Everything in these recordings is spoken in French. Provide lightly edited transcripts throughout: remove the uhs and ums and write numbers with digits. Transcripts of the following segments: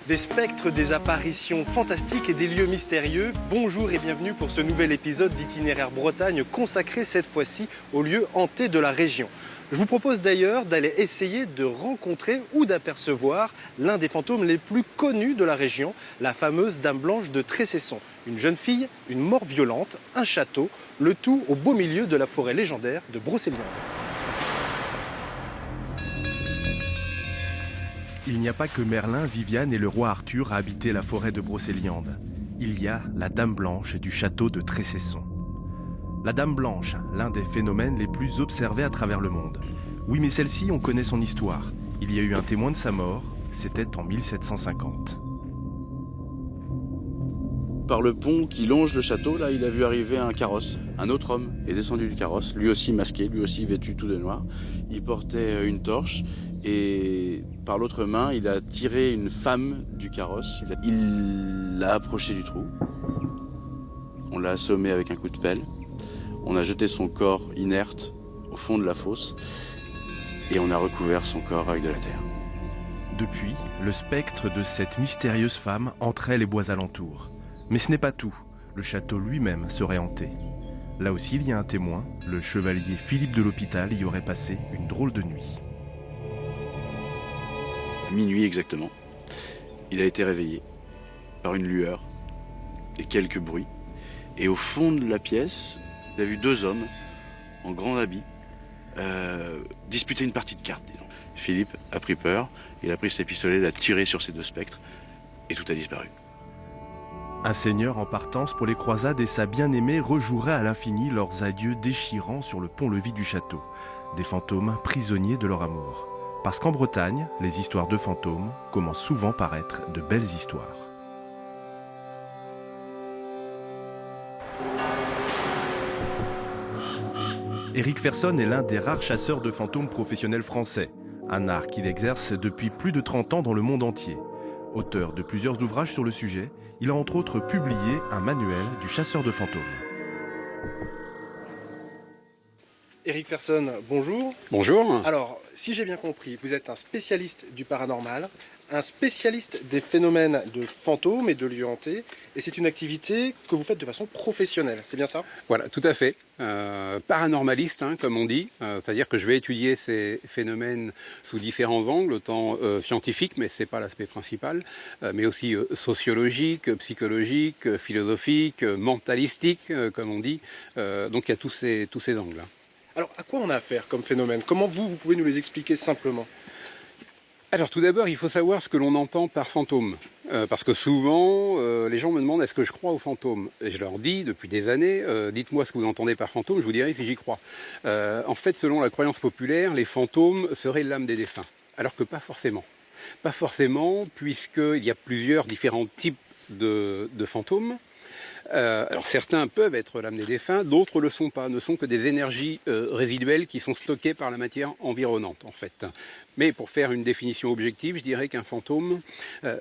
Des spectres, des apparitions fantastiques et des lieux mystérieux. Bonjour et bienvenue pour ce nouvel épisode d'Itinéraire Bretagne consacré cette fois-ci aux lieux hantés de la région. Je vous propose d'ailleurs d'aller essayer de rencontrer ou d'apercevoir l'un des fantômes les plus connus de la région, la fameuse Dame Blanche de Trécesson. Une jeune fille, une mort violente, un château, le tout au beau milieu de la forêt légendaire de Brocéliande. Il n'y a pas que Merlin, Viviane et le roi Arthur à habiter la forêt de Brocéliande. Il y a la Dame Blanche du château de Trécesson. La Dame Blanche, l'un des phénomènes les plus observés à travers le monde. Oui, mais celle-ci, on connaît son histoire. Il y a eu un témoin de sa mort, c'était en 1750. Par le pont qui longe le château, là, il a vu arriver un carrosse. Un autre homme est descendu du carrosse, lui aussi masqué, lui aussi vêtu tout de noir. Il portait une torche et par l'autre main, il a tiré une femme du carrosse. Il l'a approchée du trou. On l'a assommée avec un coup de pelle. On a jeté son corps inerte au fond de la fosse et on a recouvert son corps avec de la terre. Depuis, le spectre de cette mystérieuse femme entrait les bois alentours. Mais ce n'est pas tout, le château lui-même serait hanté. Là aussi, il y a un témoin, le chevalier Philippe de l'Hôpital y aurait passé une drôle de nuit. À minuit exactement, il a été réveillé par une lueur et quelques bruits. Et au fond de la pièce, il a vu deux hommes en grand habit disputer une partie de cartes. Philippe a pris peur, il a pris ses pistolets, il a tiré sur ces deux spectres et tout a disparu. Un seigneur en partance pour les croisades et sa bien-aimée rejoueraient à l'infini leurs adieux déchirants sur le pont-levis du château. Des fantômes prisonniers de leur amour. Parce qu'en Bretagne, les histoires de fantômes commencent souvent par être de belles histoires. Éric Ferson est l'un des rares chasseurs de fantômes professionnels français. Un art qu'il exerce depuis plus de 30 ans dans le monde entier. Auteur de plusieurs ouvrages sur le sujet, il a entre autres publié un manuel du chasseur de fantômes. Éric Ferson, bonjour. Bonjour. Alors, si j'ai bien compris, vous êtes un spécialiste du paranormal, un spécialiste des phénomènes de fantômes et de lieux hantés, et c'est une activité que vous faites de façon professionnelle, c'est bien ça? Voilà, tout à fait. Paranormaliste, comme on dit, c'est-à-dire que je vais étudier ces phénomènes sous différents angles, autant scientifiques, mais ce n'est pas l'aspect principal, mais aussi sociologique, psychologique, philosophique, mentalistique, comme on dit. Donc il y a tous ces angles-là. Alors, à quoi on a affaire comme phénomène? Comment vous pouvez nous les expliquer simplement? Alors tout d'abord, il faut savoir ce que l'on entend par fantôme. Parce que souvent, les gens me demandent est-ce que je crois aux fantômes? Et je leur dis depuis des années, dites-moi ce que vous entendez par fantôme, je vous dirai si j'y crois. En fait, selon la croyance populaire, les fantômes seraient l'âme des défunts. Alors que pas forcément. Pas forcément, puisqu'il y a plusieurs différents types de fantômes. Alors certains peuvent être l'âme des défunts, d'autres le sont pas, ne sont que des énergies résiduelles qui sont stockées par la matière environnante en fait. Mais pour faire une définition objective, je dirais qu'un fantôme,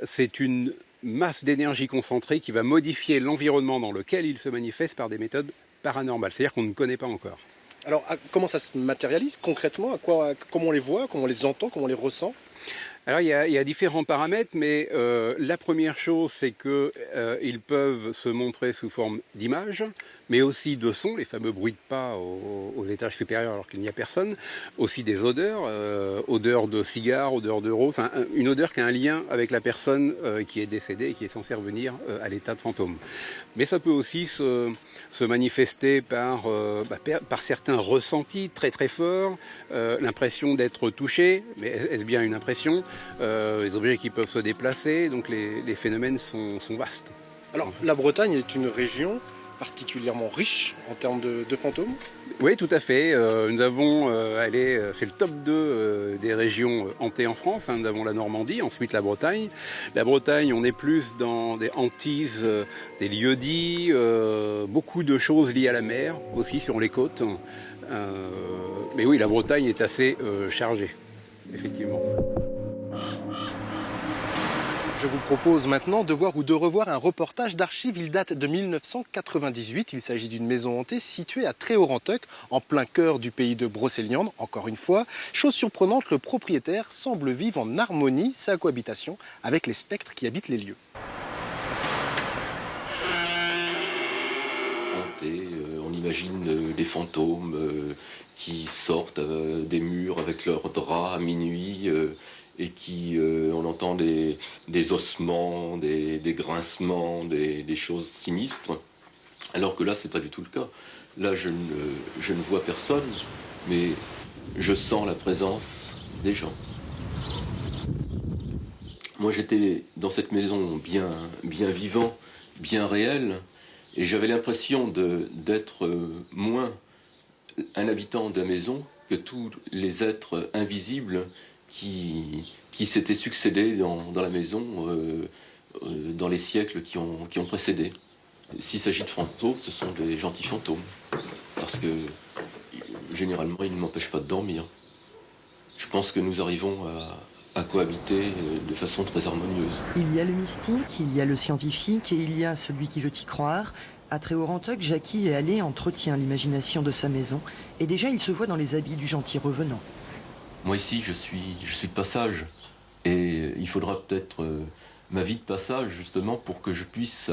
c'est une masse d'énergie concentrée qui va modifier l'environnement dans lequel il se manifeste par des méthodes paranormales, c'est-à-dire qu'on ne connaît pas encore. Alors comment ça se matérialise concrètement? Comment on les voit, comment on les entend, comment on les ressent? Alors il y a différents paramètres, mais la première chose, c'est qu'ils peuvent se montrer sous forme d'images, mais aussi de sons, les fameux bruits de pas aux étages supérieurs alors qu'il n'y a personne, aussi des odeurs, odeur de cigare, odeur de rose, enfin une odeur qui a un lien avec la personne qui est décédée et qui est censée revenir à l'état de fantôme. Mais ça peut aussi se manifester par certains ressentis très très forts, l'impression d'être touché, mais est-ce bien une impression? Les objets qui peuvent se déplacer, donc les phénomènes sont vastes. Alors la Bretagne est une région particulièrement riche en termes de fantômes? Oui, tout à fait. Nous avons, c'est le top 2 des régions hantées en France. Nous avons la Normandie, ensuite la Bretagne. La Bretagne, on est plus dans des hantises, des lieux-dits, beaucoup de choses liées à la mer, aussi sur les côtes. Mais oui, la Bretagne est assez chargée, effectivement. Je vous propose maintenant de voir ou de revoir un reportage d'archives. Il date de 1998. Il s'agit d'une maison hantée située à Tréorenteuc, en plein cœur du pays de Brocéliande. Encore une fois, chose surprenante, le propriétaire semble vivre en harmonie sa cohabitation avec les spectres qui habitent les lieux. On imagine des fantômes qui sortent des murs avec leurs draps à minuit et qui, on entend des ossements, des grincements, des choses sinistres. Alors que là, c'est pas du tout le cas. Là, je ne vois personne, mais je sens la présence des gens. Moi, j'étais dans cette maison bien vivant, bien réel. Et j'avais l'impression d'être moins un habitant de la maison que tous les êtres invisibles qui s'étaient succédés dans la maison dans les siècles qui ont précédé. S'il s'agit de fantômes, ce sont des gentils fantômes. Parce que généralement, ils ne m'empêchent pas de dormir. Je pense que nous arrivons à cohabiter de façon très harmonieuse. Il y a le mystique, il y a le scientifique et il y a celui qui veut y croire. À Tréorenteuc, Jackie est allé entretient l'imagination de sa maison et déjà il se voit dans les habits du gentil revenant. Moi ici, je suis de passage et il faudra peut-être ma vie de passage justement pour que je puisse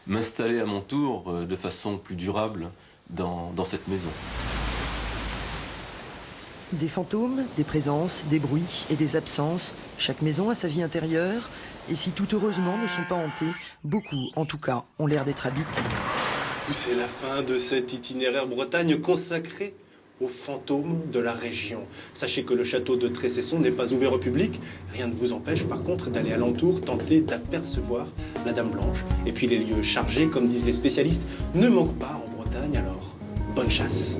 m'installer à mon tour de façon plus durable dans cette maison. Des fantômes, des présences, des bruits et des absences. Chaque maison a sa vie intérieure. Et si tout heureusement ne sont pas hantées, beaucoup, en tout cas, ont l'air d'être habités. C'est la fin de cet itinéraire Bretagne consacré aux fantômes de la région. Sachez que le château de Trécesson n'est pas ouvert au public. Rien ne vous empêche par contre d'aller alentour tenter d'apercevoir la Dame Blanche. Et puis les lieux chargés, comme disent les spécialistes, ne manquent pas en Bretagne, alors bonne chasse.